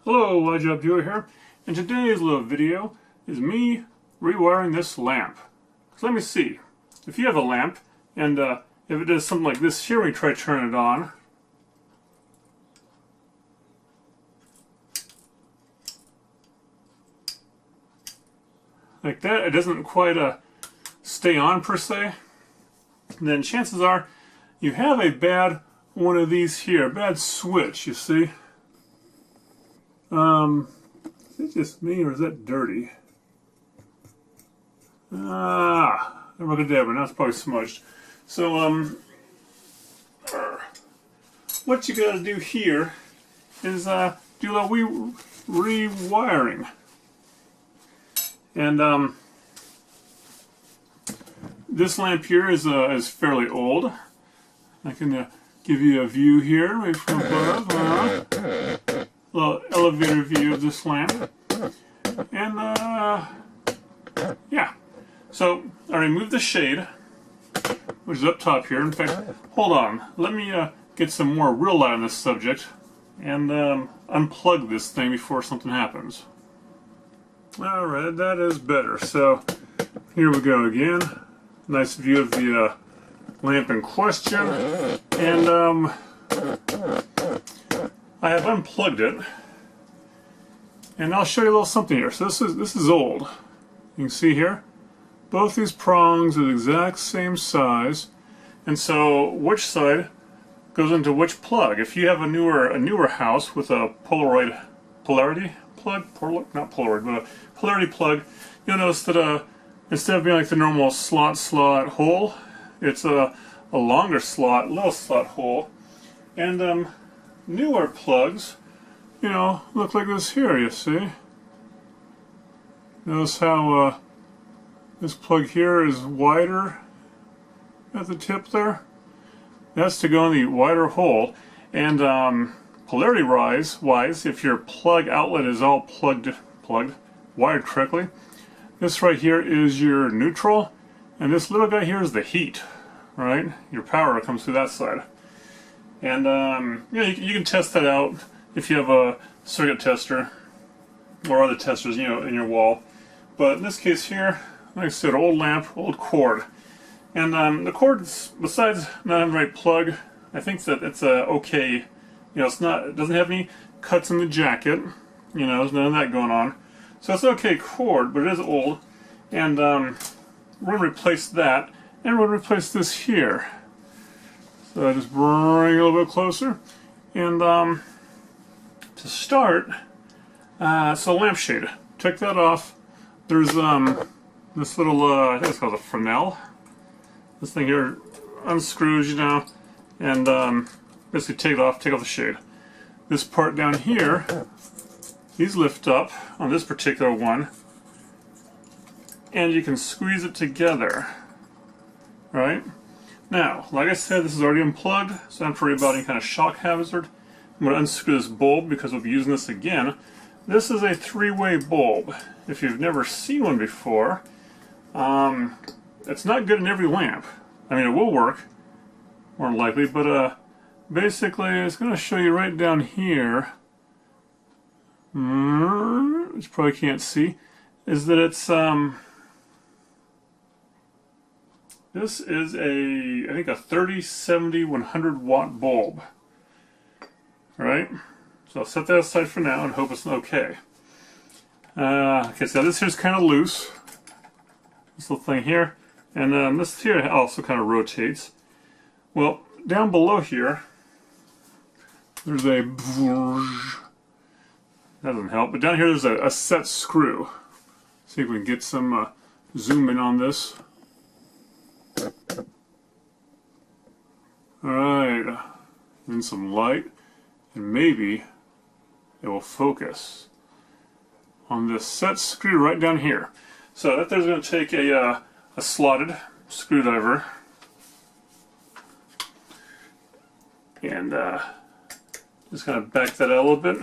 Hello, Job Viewer here, and today's little video is me rewiring this lamp. So let me see, if you have a lamp, and if it does something like this here when you try to turn it on, like that, it doesn't quite stay on per se, then chances are you have a bad one of these here, a bad switch, you see. Is it just me or is that dirty? Never look at that, but now it's probably smudged. So, what you gotta do here is do a little rewiring. And this lamp here is fairly old. I can give you a view here, maybe from above. Little elevator view of this lamp. And yeah. So I removed the shade, which is up top here. In fact, hold on. Let me get some more real light on this subject and unplug this thing before something happens. Alright, that is better. So here we go again. Nice view of the lamp in question. And I have unplugged it. And I'll show you a little something here. So this is old. You can see here, both these prongs are the exact same size. And so which side goes into which plug? If you have a newer house with a polarity plug, not Polaroid, but a polarity plug, you'll notice that instead of being like the normal slot hole, it's a longer slot, little slot hole. And newer plugs, you know, look like this here, you see. Notice how this plug here is wider at the tip there. That's to go in the wider hole. And polarity wise, if your plug outlet is all wired correctly, this right here is your neutral, and this little guy here is the heat, right? Your power comes through that side. And you know, you can test that out if you have a circuit tester or other testers, you know, in your wall. But in this case here, like I said, old lamp, old cord. And the cord, besides not having the right plug, I think that it's okay. You know, it doesn't have any cuts in the jacket. You know, there's none of that going on. So it's an okay cord, but it is old. And we're going to replace that, and we're going to replace this here. So I just bring it a little bit closer. And to start, so lampshade. Take that off. There's this little, I think it's called a Fresnel. This thing here unscrews, you know, and basically take off the shade. This part down here, these lift up on this particular one, and you can squeeze it together, right? Now, like I said, this is already unplugged, so I don't have to worry about any kind of shock hazard. I'm going to unscrew this bulb because we'll be using this again. This is a three-way bulb. If you've never seen one before, it's not good in every lamp. I mean, it will work, more than likely, but basically it's going to show you right down here, which you probably can't see, is that it's this is I think a 3070 100 watt bulb. Alright, so I'll set that aside for now and hope it's okay. Okay, so this here's kind of loose, this little thing here, and this here also kind of rotates. Well, down below here, there's that doesn't help, but down here there's a set screw. See if we can get some zoom in on this. Alright, and some light, and maybe it will focus on this set screw right down here. So that there's going to take a slotted screwdriver and just kind of back that out a little bit.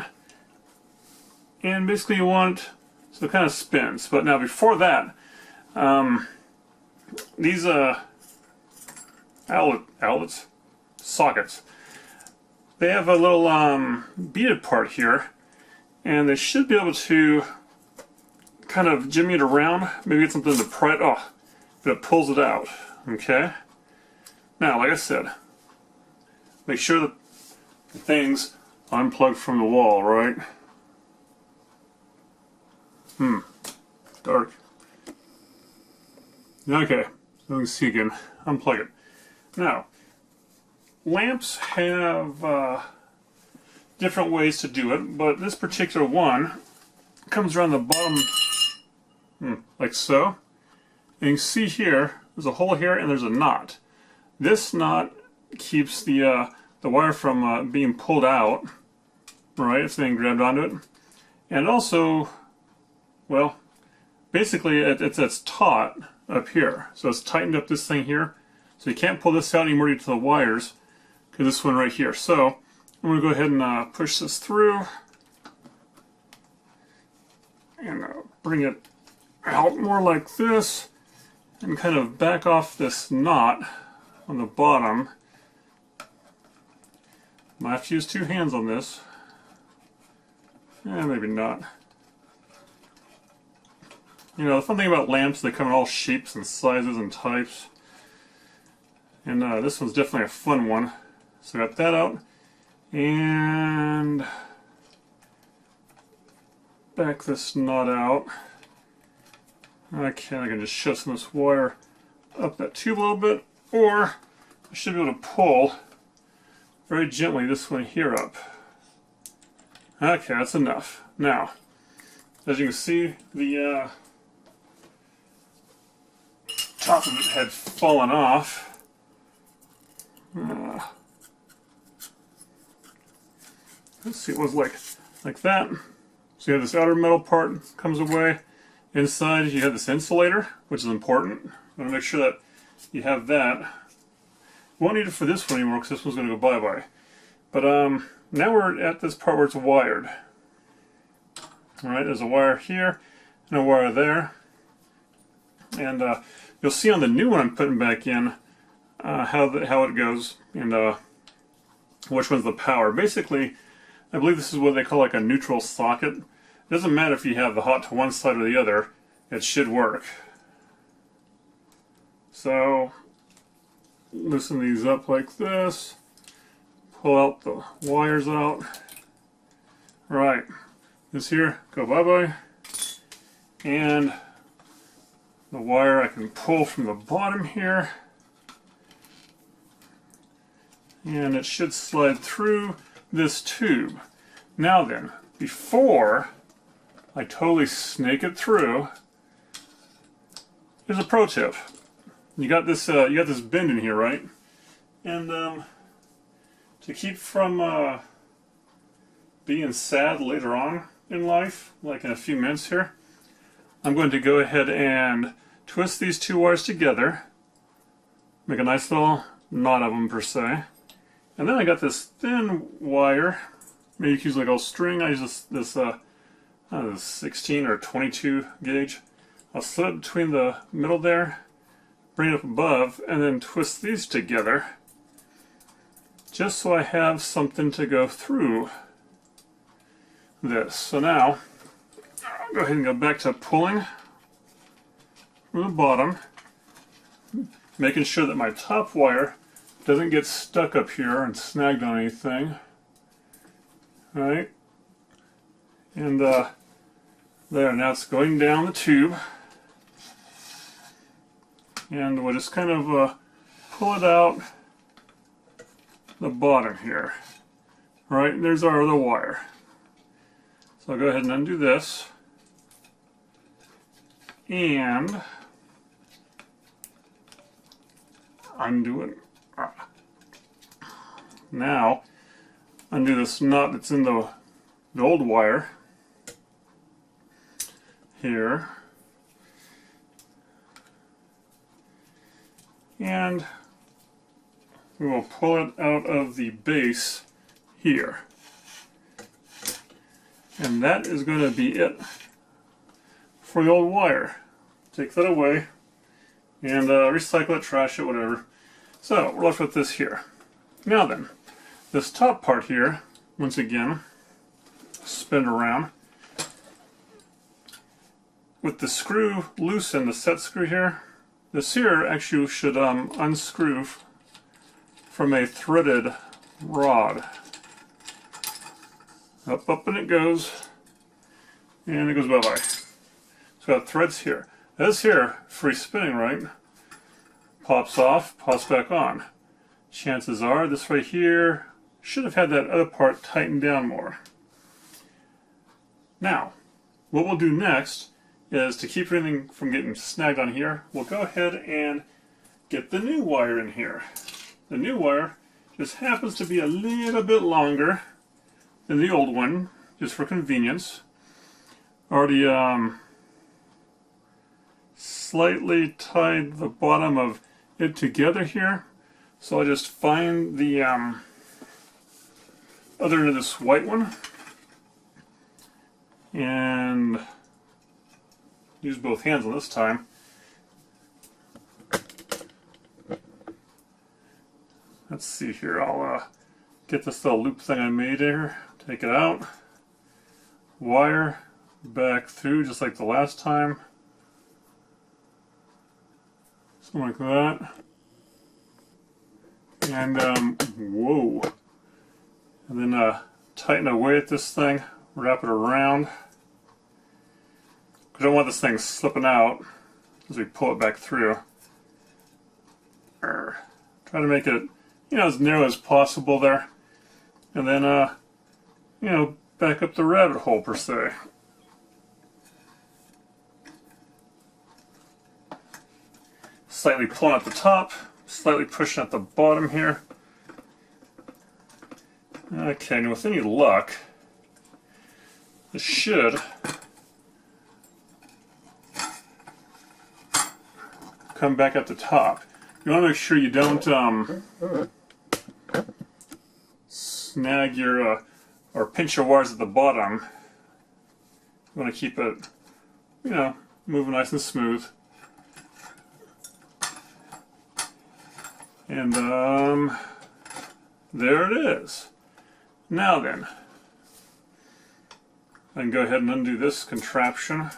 And basically you want, so it kind of spins. But now before that, these outlets, sockets, they have a little beaded part here, and they should be able to kind of jimmy it around, maybe get something to pry it off, but it pulls it out. Okay? Now, like I said, make sure that the thing's unplugged from the wall, right? Dark. Okay, so we can see again. Unplug it. Now, lamps have different ways to do it, but this particular one comes around the bottom like so. And you can see here, there's a hole here and there's a knot. This knot keeps the wire from being pulled out, right, if they grabbed onto it. And also, well, basically it's taut up here. So it's tightened up this thing here. So you can't pull this out anymore due to the wires, because this one right here. So I'm going to go ahead and push this through and bring it out more like this and kind of back off this knot on the bottom. Might have to use two hands on this. Maybe not. You know, the fun thing about lamps, they come in all shapes and sizes and types. And this one's definitely a fun one. So got that out. And back this knot out. Okay, I can just shove some of this wire up that tube a little bit, or I should be able to pull very gently this one here up. Okay, that's enough. Now, as you can see, the top of it had fallen off. Let's see, it was like that. So you have this outer metal part comes away. Inside you have this insulator, which is important. You want to make sure that you have that. You won't need it for this one anymore because this one's going to go bye-bye. But now we're at this part where it's wired. Alright, there's a wire here and a wire there. And you'll see on the new one I'm putting back in how it goes and which one's the power. Basically, I believe this is what they call like a neutral socket. It doesn't matter if you have the hot to one side or the other, it should work. So, loosen these up like this, pull out the wires out. Right, this here, go bye-bye. And the wire I can pull from the bottom here. And it should slide through this tube. Now then, before I totally snake it through, here's a pro tip. You got this bend in here, right? And to keep from being sad later on in life, like in a few minutes here, I'm going to go ahead and twist these two wires together, make a nice little knot of them per se. And then I got this thin wire. Maybe you can use like a string. I use this 16 or 22 gauge. I'll slip it between the middle there, bring it up above, and then twist these together just so I have something to go through this. So now, I'll go ahead and go back to pulling from the bottom, making sure that my top wire doesn't get stuck up here and snagged on anything. Right? And there, now it's going down the tube. And we'll just kind of pull it out the bottom here. Right, there's our other wire. So I'll go ahead and undo this. And undo it. Now, undo this knot that's in the old wire here. And we will pull it out of the base here. And that is going to be it for the old wire. Take that away and recycle it, trash it, whatever. So we're left with this here. Now then, this top part here, once again, spin it around. With the screw loosened, the set screw here, this here actually should unscrew from a threaded rod. Up and it goes, and it goes bye-bye. It's got threads here. This here, free spinning, right? Pops off, pops back on. Chances are this right here should have had that other part tightened down more. Now, what we'll do next is to keep everything from getting snagged on here, we'll go ahead and get the new wire in here. The new wire just happens to be a little bit longer than the old one, just for convenience. Already slightly tied the bottom of it together here. So I'll just find the other end of this white one and use both hands on this time. Let's see here, I'll get this little loop thing I made here, take it out, wire back through just like the last time, something like that, and whoa, and then tighten away at this thing, wrap it around. I don't want this thing slipping out as we pull it back through. Try to make it, as narrow as possible there. And then, back up the rabbit hole per se. Slightly pulling at the top, slightly pushing at the bottom here. Okay, and with any luck, this should come back at the top. You want to make sure you don't snag your or pinch your wires at the bottom. You want to keep it, moving nice and smooth. And there it is. Now then, I can go ahead and undo this contraption.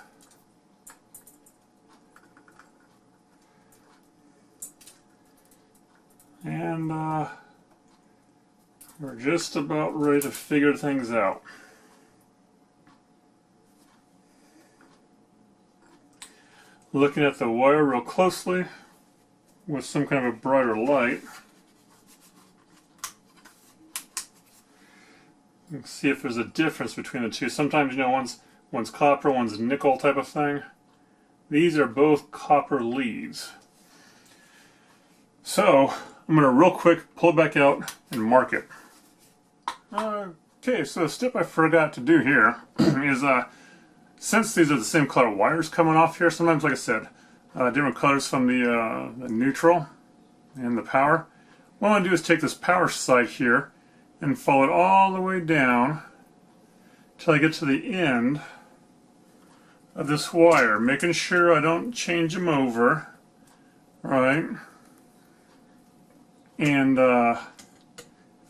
And we're just about ready to figure things out. Looking at the wire real closely with some kind of a brighter light. You can see if there's a difference between the two. Sometimes, one's copper, one's nickel type of thing. These are both copper leads. So, I'm going to real quick pull it back out and mark it. Okay, so the step I forgot to do here is, since these are the same color wires coming off here, sometimes, like I said, different colors from the neutral and the power. What I'm going to do is take this power side here and follow it all the way down till I get to the end of this wire, making sure I don't change them over, right? And if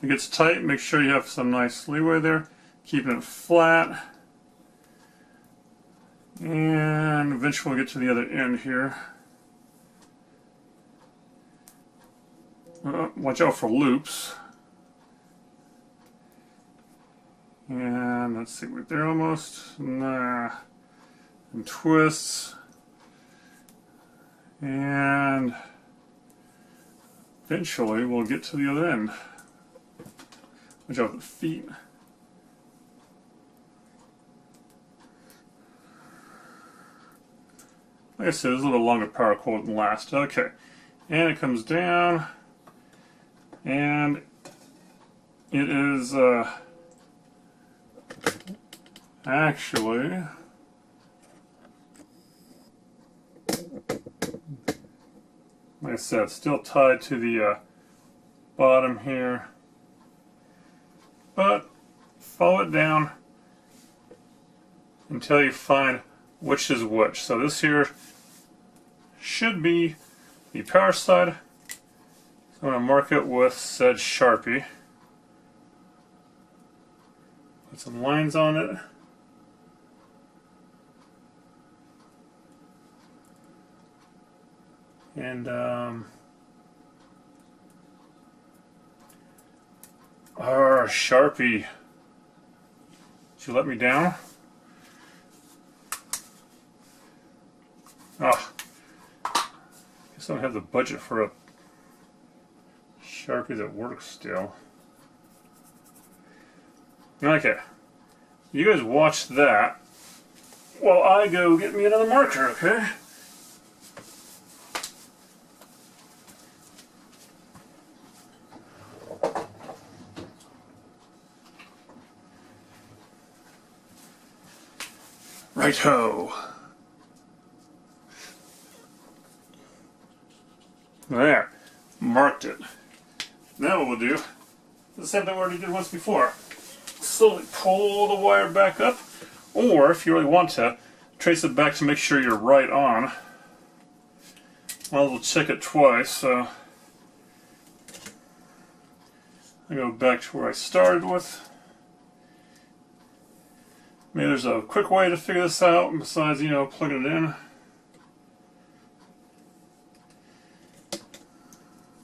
it gets tight, make sure you have some nice leeway there, keeping it flat. And eventually we'll get to the other end here. Watch out for loops. And let's see, we're there almost. Nah. And twists. And eventually we'll get to the other end. Watch out for the feet. Like I said, there's a little longer power cord than last. Okay. And it comes down. And it is actually like I said, still tied to the bottom here. But follow it down until you find which is which. So this here should be the power side. So I'm going to mark it with said Sharpie. Put some lines on it. And Sharpie. Did you let me down? Ah, guess I don't have the budget for a Sharpie that works still. Okay, you guys watch that while I go get me another marker, okay? Right-ho. There, marked it. Now what we'll do is the same thing we already did once before. Slowly pull the wire back up, or if you really want to, trace it back to make sure you're right on. We'll check it twice, so I go back to where I started with. Maybe there's a quick way to figure this out besides, you know, plugging it in.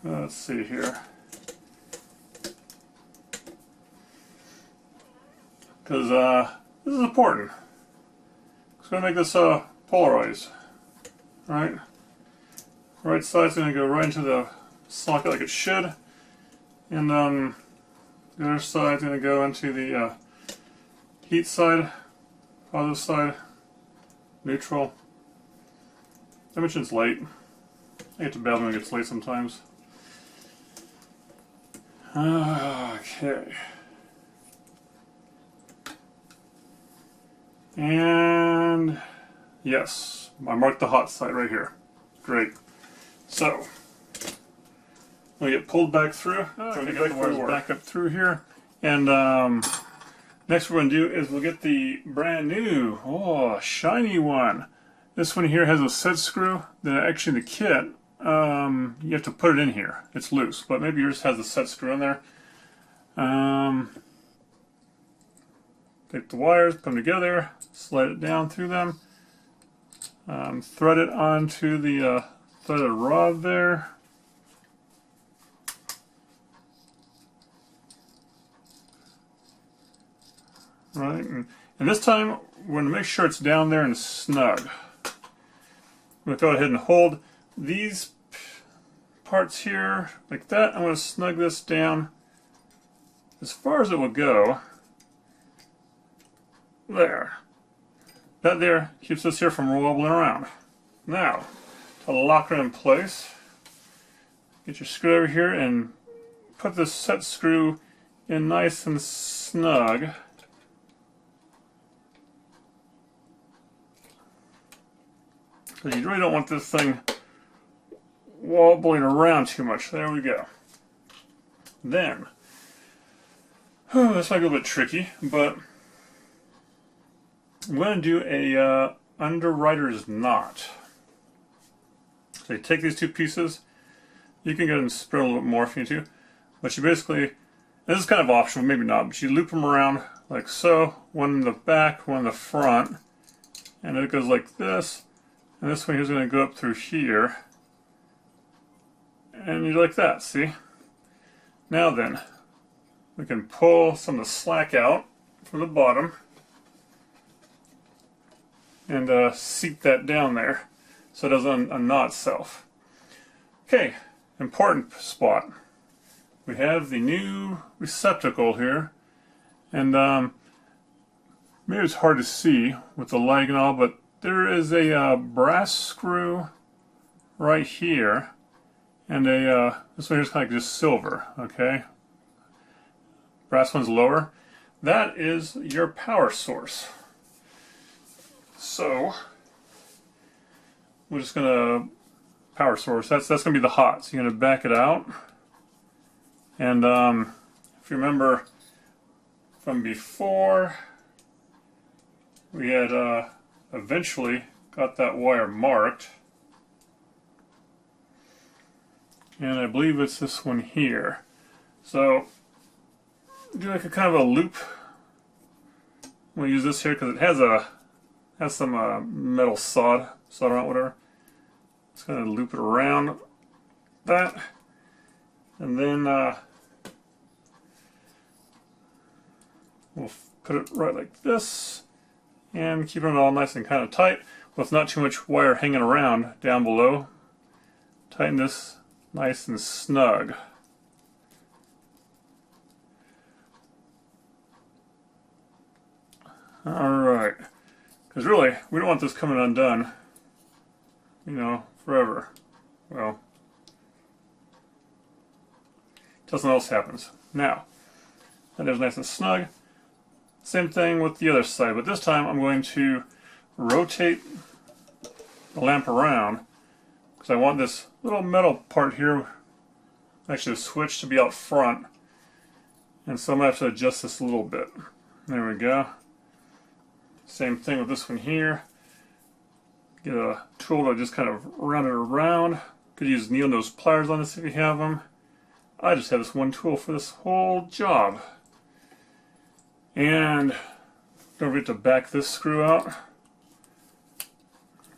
Let's see here. Because this is important. It's going to make this polarized. Right? Right side's going to go right into the socket like it should. And the other side's going to go into the heat side, positive side, neutral. I mentioned it's late. I get to bed when it gets late sometimes. Okay. And yes, I marked the hot side right here. Great. So, we get pulled back through. So we get the wires back up through here. And next what we're going to do is we'll get the brand new, shiny one. This one here has a set screw that actually in the kit, you have to put it in here. It's loose, but maybe yours has a set screw in there. Take the wires, put them together, slide it down through them, thread it onto the threaded rod there. Right, and this time we're going to make sure it's down there and snug. I'm going to go ahead and hold these parts here like that. I'm going to snug this down as far as it will go. There. That there keeps this here from wobbling around. Now, to lock it in place, get your screwdriver here and put this set screw in nice and snug. Because you really don't want this thing wobbling around too much. There we go. Then, this might be a little bit tricky, but I'm going to do a Underwriter's knot. So you take these two pieces, you can go and spread a little bit more if you need to, but you basically, this is kind of optional, maybe not, but you loop them around like so, one in the back, one in the front, and it goes like this, and this one here's going to go up through here, and you like that, see? Now then, we can pull some of the slack out from the bottom, and seat that down there so it doesn't unknot itself. Okay, important spot. We have the new receptacle here, and maybe it's hard to see with the light and all, but there is a brass screw right here, and this one here is kind of just silver, okay? Brass one's lower. That is your power source. So, we're just going to, power source, that's going to be the hot. So you're going to back it out. And if you remember from before, we had eventually got that wire marked. And I believe it's this one here. So, do like a kind of a loop I'm gonna use this here because it has some metal solder on it, whatever. Just gonna loop it around that, and then we'll put it right like this, and keep it all nice and kind of tight, with not too much wire hanging around down below. Tighten this nice and snug. Alright, because really, we don't want this coming undone, you know, forever. Well, till something else happens. Now, that is nice and snug. Same thing with the other side, but this time I'm going to rotate the lamp around because I want this little metal part here, actually the switch, to be out front. And so I'm going to have to adjust this a little bit. There we go. Same thing with this one here. Get a tool to just kind of round it around. Could use needle nose pliers on this if you have them. I just have this one tool for this whole job. And don't forget to back this screw out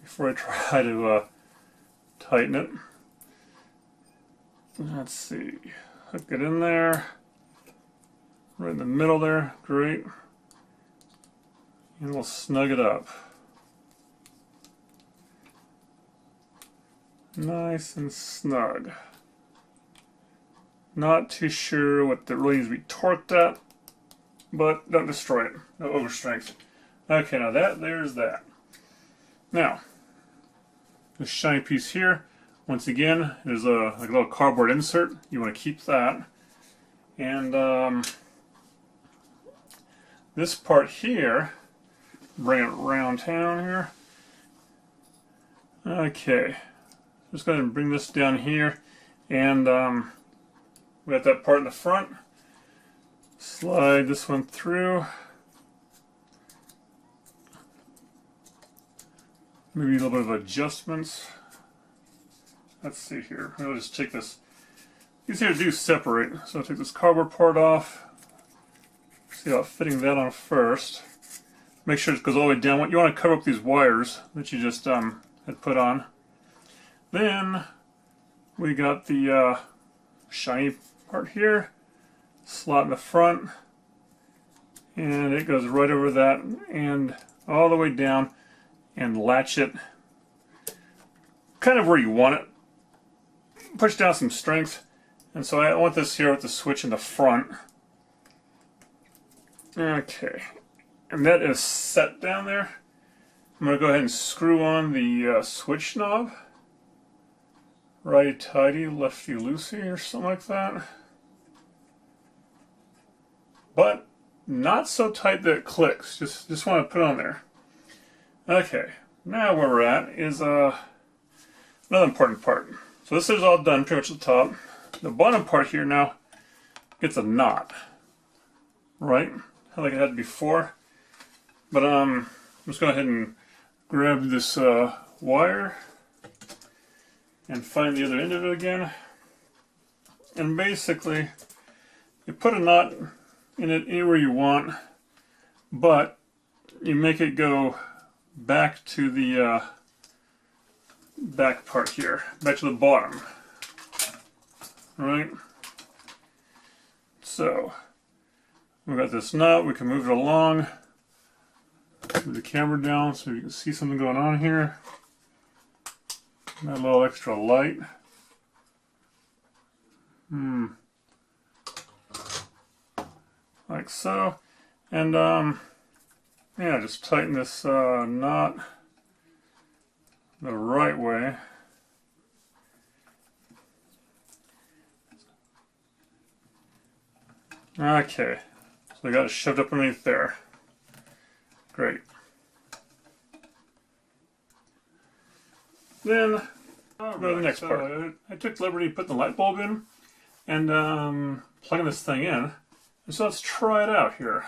before I try to tighten it. Let's see. Hook it in there. Right in the middle there. Great. And we'll snug it up. Nice and snug. Not too sure what the really needs to be torqued at, but don't destroy it. No overstrength. Okay, now there's that. Now, this shiny piece here, once again, is like a little cardboard insert. You want to keep that. And this part here, bring it around town here. Okay, just go ahead and bring this down here, and we got that part in the front. Slide this one through. Maybe a little bit of adjustments. Let's see here. I'll just take this. These here do separate, so I'll take this cardboard part off. See about fitting that on first. Make sure it goes all the way down. You want to cover up these wires that you just had put on. Then we got the shiny part here. Slot in the front. And it goes right over that and all the way down, and latch it kind of where you want it. Push down some strength. And so I want this here with the switch in the front. Okay. And that is set down there. I'm going to go ahead and screw on the switch knob. Righty tighty, lefty loosey, or something like that. But not so tight that it clicks. Just want to put it on there. Okay. Now where we're at is another important part. So this is all done pretty much at the top. The bottom part here now gets a knot. Right? Like it had before. But let's go ahead and grab this wire and find the other end of it again. And basically, you put a knot in it anywhere you want, but you make it go back to the back part here, back to the bottom. Right? So, we've got this knot, we can move it along. Move the camera down so you can see something going on here. Got a little extra light. Like so. And yeah, just tighten this knot the right way. Okay, so I got it shoved up underneath there. Great. Then go to the next part. I took the liberty of putting the light bulb in and plugging this thing in. And so let's try it out here.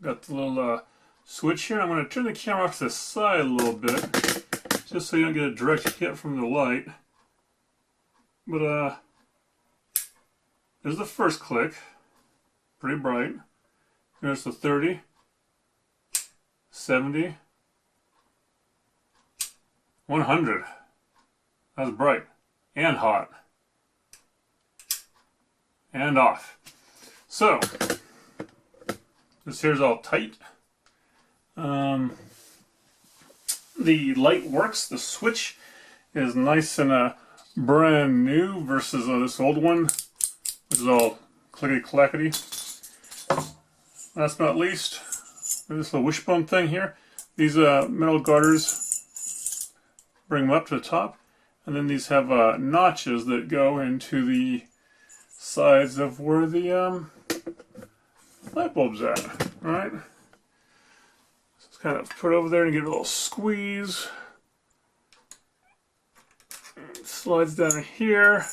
Got the little switch here. I'm going to turn the camera off to the side a little bit, just so you don't get a direct hit from the light. But there's the first click. Pretty bright. There's the 30. 70, 100. That's bright and hot and off. So this here's all tight. The light works. The switch is nice and brand new versus this old one, which is all clickety clackety. Last but not least, this little wishbone thing here. These metal garters bring them up to the top, and then these have notches that go into the sides of where the light bulb's at. All right. Just kind of put it over there and give it a little squeeze. It slides down here.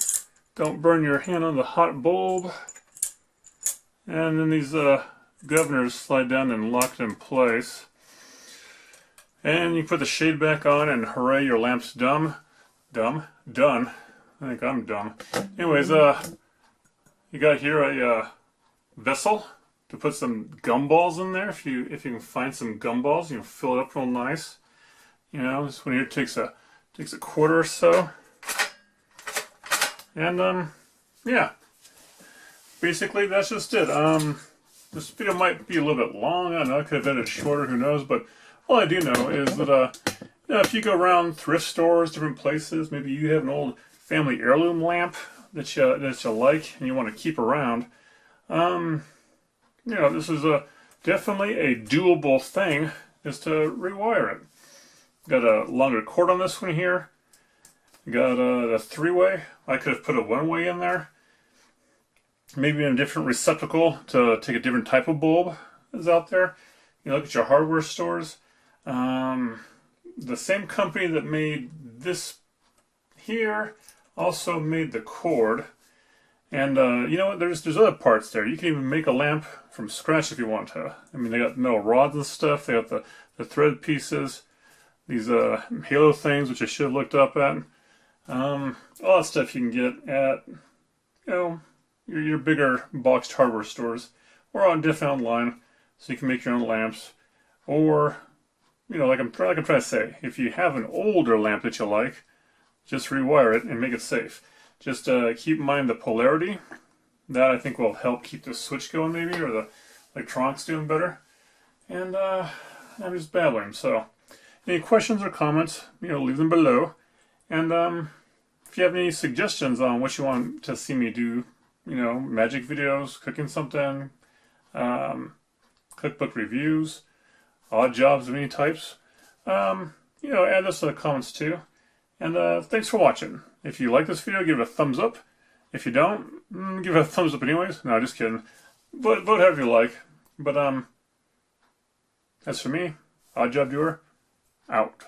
Don't burn your hand on the hot bulb. And then these governors slide down and lock it in place. And you put the shade back on, and hooray, your lamp's done. I think I'm dumb. Anyways, you got here a vessel to put some gumballs in there. If you can find some gumballs, you can fill it up real nice. You know, this one here takes a quarter or so. And yeah, basically that's just it. This video might be a little bit long. I don't know, I could have edited shorter, who knows, but all I do know is that you know, if you go around thrift stores, different places, maybe you have an old family heirloom lamp that you like and you want to keep around, you know, this is definitely a doable thing, is to rewire it. Got a longer cord on this one here. Got a three-way. I could have put a one-way in there. Maybe in a different receptacle to take a different type of bulb is out there. You look at your hardware stores. The same company that made this here also made the cord. And you know what, there's other parts there. You can even make a lamp from scratch if you want to. I mean, they got metal rods and stuff. They got the thread pieces. These halo things, which I should have looked up at. All that stuff you can get at, you know, your bigger boxed hardware stores, or on different online, so you can make your own lamps. Or, you know, like I'm trying to say, if you have an older lamp that you like, just rewire it and make it safe. Just keep in mind the polarity. That I think will help keep the switch going, maybe, or the electronics doing better. And I'm just babbling. So, any questions or comments, you know, leave them below. And if you have any suggestions on what you want to see me do, you know, magic videos, cooking something, cookbook reviews, odd jobs of any types, you know, add this to the comments too. And thanks for watching. If you like this video, give it a thumbs up. If you don't, give it a thumbs up anyways. No, just kidding. Vote however you like. But as for me, Odd Job Doer, out.